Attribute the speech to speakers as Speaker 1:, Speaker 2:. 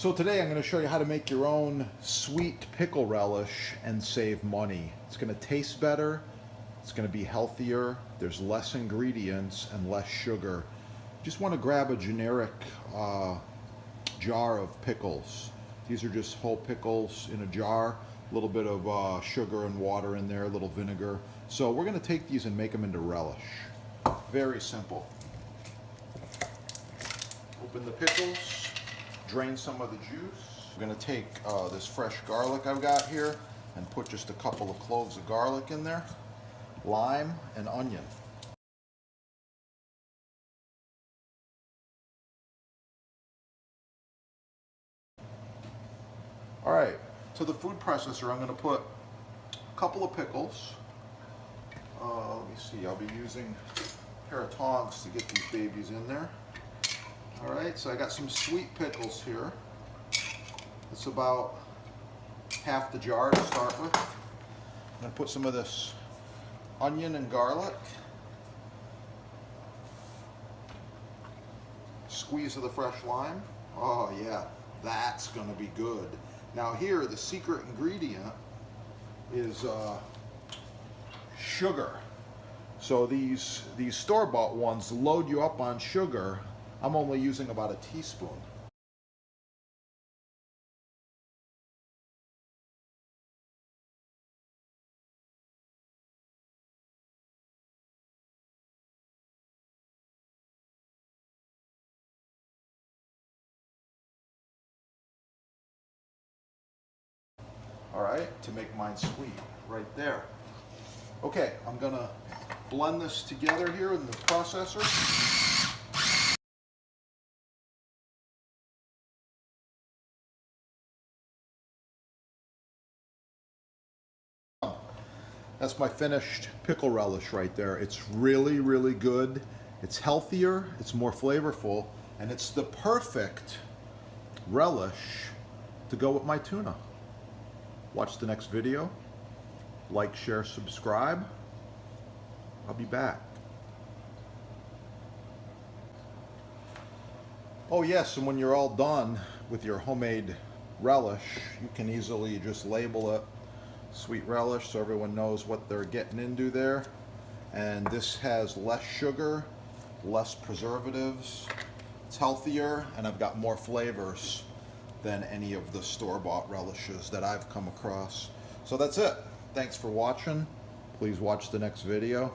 Speaker 1: So today I'm going to show you how to make your own sweet pickle relish and save money. It's going to taste better, it's going to be healthier, there's less ingredients and less sugar. Just want to grab a generic jar of pickles. These are just whole pickles in a jar, a little bit of sugar and water in there, a little vinegar. So we're going to take these and make them into relish. Very simple. Open the pickles. Drain some of the juice. I'm going to take this fresh garlic I've got here and put just a couple of cloves of garlic in there, lime and onion. All right, to the food processor I'm going to put a couple of pickles. Let me see, I'll be using a pair of tongs to get these babies in there. All right, so I got some sweet pickles here. It's about half the jar to start with. I'm going to put some of this onion and garlic. Squeeze of the fresh lime. Oh yeah, that's going to be good. Now here, the secret ingredient is sugar. So these store-bought ones load you up on sugar. I'm only using about a teaspoon. All right, to make mine sweet, right there. Okay, I'm gonna blend this together here in the processor. That's my finished pickle relish right there. It's really, really good. It's healthier, it's more flavorful, and it's the perfect relish to go with my tuna. Watch the next video. Like, share, subscribe. I'll be back. Oh yes, and when you're all done with your homemade relish, you can easily just label it sweet relish so everyone knows what they're getting into there. And this has less sugar, less preservatives, it's healthier, and I've got more flavors than any of the store-bought relishes that I've come across. So that's it. Thanks for watching. Please watch the next video.